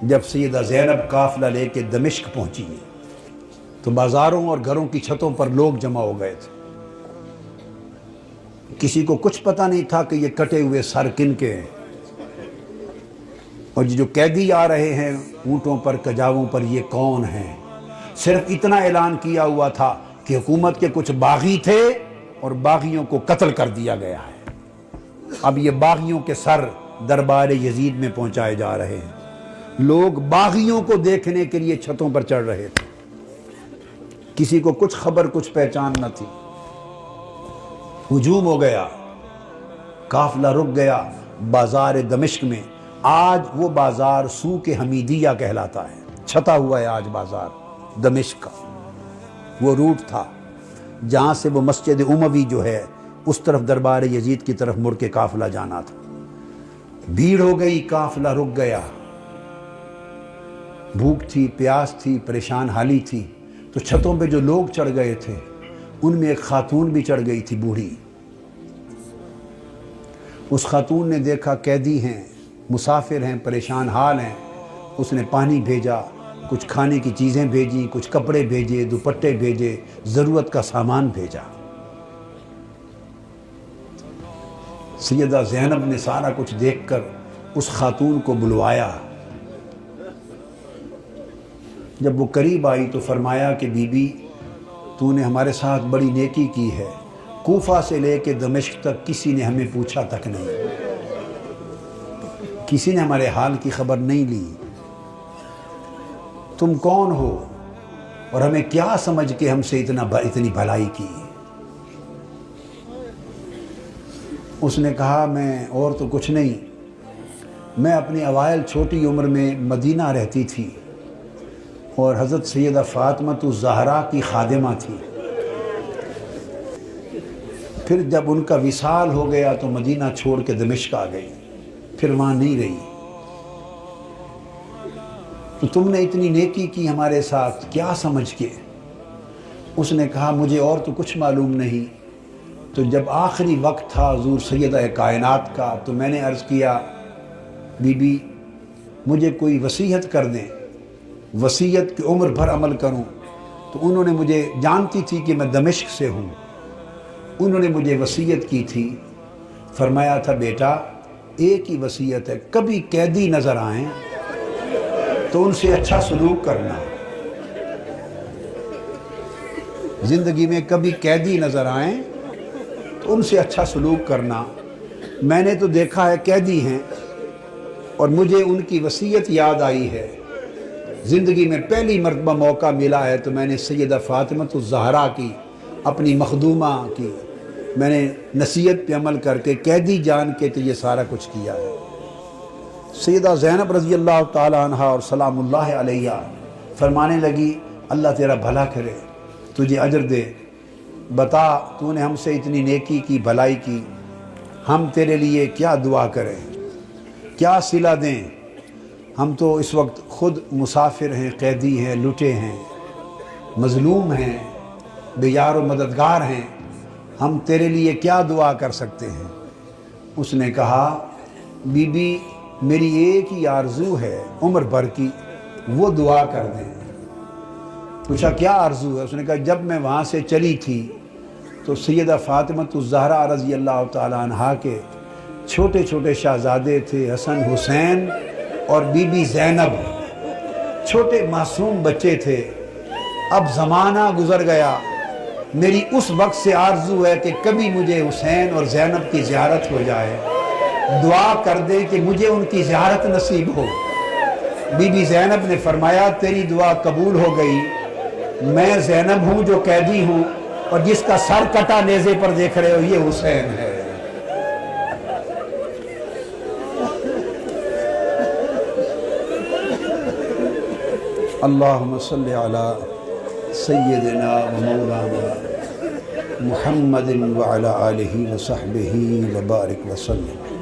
جب سیدہ زینب قافلہ لے کے دمشق پہنچی تو بازاروں اور گھروں کی چھتوں پر لوگ جمع ہو گئے تھے۔ کسی کو کچھ پتہ نہیں تھا کہ یہ کٹے ہوئے سر کن کے ہیں، اور جو قیدی آ رہے ہیں اونٹوں پر کجاووں پر یہ کون ہیں۔ صرف اتنا اعلان کیا ہوا تھا کہ حکومت کے کچھ باغی تھے اور باغیوں کو قتل کر دیا گیا ہے۔ اب یہ باغیوں کے سر دربار یزید میں پہنچائے جا رہے ہیں۔ لوگ باغیوں کو دیکھنے کے لیے چھتوں پر چڑھ رہے تھے۔ کسی کو کچھ خبر کچھ پہچان نہ تھی۔ ہجوم ہو گیا، قافلہ رک گیا بازار دمشق میں۔ آج وہ بازار سوق حمیدیہ کہلاتا ہے، چھتا ہوا ہے آج بازار دمشق کا۔ وہ روٹ تھا جہاں سے وہ مسجد اموی جو ہے اس طرف دربار یزید کی طرف مڑ کے قافلہ جانا تھا۔ بھیڑ ہو گئی، قافلہ رک گیا۔ بھوک تھی، پیاس تھی، پریشان حالی تھی، تو چھتوں پہ جو لوگ چڑھ گئے تھے ان میں ایک خاتون بھی چڑھ گئی تھی، بوڑھی۔ اس خاتون نے دیکھا قیدی ہیں، مسافر ہیں، پریشان حال ہیں۔ اس نے پانی بھیجا، کچھ کھانے کی چیزیں بھیجی، کچھ کپڑے بھیجے، دوپٹے بھیجے، ضرورت کا سامان بھیجا۔ سیدہ زینب نے سارا کچھ دیکھ کر اس خاتون کو بلوایا۔ جب وہ قریب آئی تو فرمایا کہ بی بی، تو نے ہمارے ساتھ بڑی نیکی کی ہے۔ کوفہ سے لے کے دمشق تک کسی نے ہمیں پوچھا تک نہیں، کسی نے ہمارے حال کی خبر نہیں لی۔ تم کون ہو اور ہمیں کیا سمجھ کے ہم سے اتنی بھلائی کی؟ اس نے کہا میں اور تو کچھ نہیں، میں اپنی اوائل چھوٹی عمر میں مدینہ رہتی تھی اور حضرت سیدہ فاطمہ الزہرا کی خادمہ تھی۔ پھر جب ان کا وصال ہو گیا تو مدینہ چھوڑ کے دمشق آ گئی، پھر وہاں نہیں رہی۔ تو تم نے اتنی نیکی کی ہمارے ساتھ، کیا سمجھ کے؟ اس نے کہا مجھے اور تو کچھ معلوم نہیں۔ تو جب آخری وقت تھا حضور سیدہ کائنات کا تو میں نے عرض کیا بی بی مجھے کوئی وصیت کر دیں، وصیت کی عمر بھر عمل کروں۔ تو انہوں نے مجھے، جانتی تھی کہ میں دمشق سے ہوں، انہوں نے مجھے وصیت کی تھی۔ فرمایا تھا بیٹا ایک ہی وصیت ہے، کبھی قیدی نظر آئیں تو ان سے اچھا سلوک کرنا۔ زندگی میں کبھی قیدی نظر آئیں تو ان سے اچھا سلوک کرنا۔ میں نے تو دیکھا ہے قیدی ہیں اور مجھے ان کی وصیت یاد آئی ہے۔ زندگی میں پہلی مرتبہ موقع ملا ہے تو میں نے سیدہ فاطمہ الزہرا کی، اپنی مخدومہ کی، میں نے نصیحت پہ عمل کر کے قیدی جان کے تو یہ سارا کچھ کیا ہے۔ سیدہ زینب رضی اللہ تعالی عنہ اور سلام اللہ علیہ فرمانے لگی اللہ تیرا بھلا کرے، تجھے اجر دے، بتا تو نے ہم سے اتنی نیکی کی، بھلائی کی، ہم تیرے لیے کیا دعا کریں، کیا صلہ دیں؟ ہم تو اس وقت خود مسافر ہیں، قیدی ہیں، لٹے ہیں، مظلوم ہیں، بے یار و مددگار ہیں، ہم تیرے لیے کیا دعا کر سکتے ہیں؟ اس نے کہا بی بی میری ایک ہی آرزو ہے عمر بھر کی، وہ دعا کر دیں۔ پوچھا کیا آرزو ہے؟ اس نے کہا جب میں وہاں سے چلی تھی تو سیدہ فاطمہ الزہرا رضی اللہ تعالی عنہا کے چھوٹے چھوٹے شہزادے تھے، حسن حسین اور بی بی زینب، چھوٹے معصوم بچے تھے۔ اب زمانہ گزر گیا، میری اس وقت سے آرزو ہے کہ کبھی مجھے حسین اور زینب کی زیارت ہو جائے، دعا کر دے کہ مجھے ان کی زیارت نصیب ہو۔ بی بی زینب نے فرمایا تیری دعا قبول ہو گئی، میں زینب ہوں جو قیدی ہوں، اور جس کا سر کٹا نیزے پر دیکھ رہے ہو یہ حسین ہے۔ اللہم صلی علی سیدنا و مولانا محمد وعلی آلہ وصحبہ وبارک وسلم۔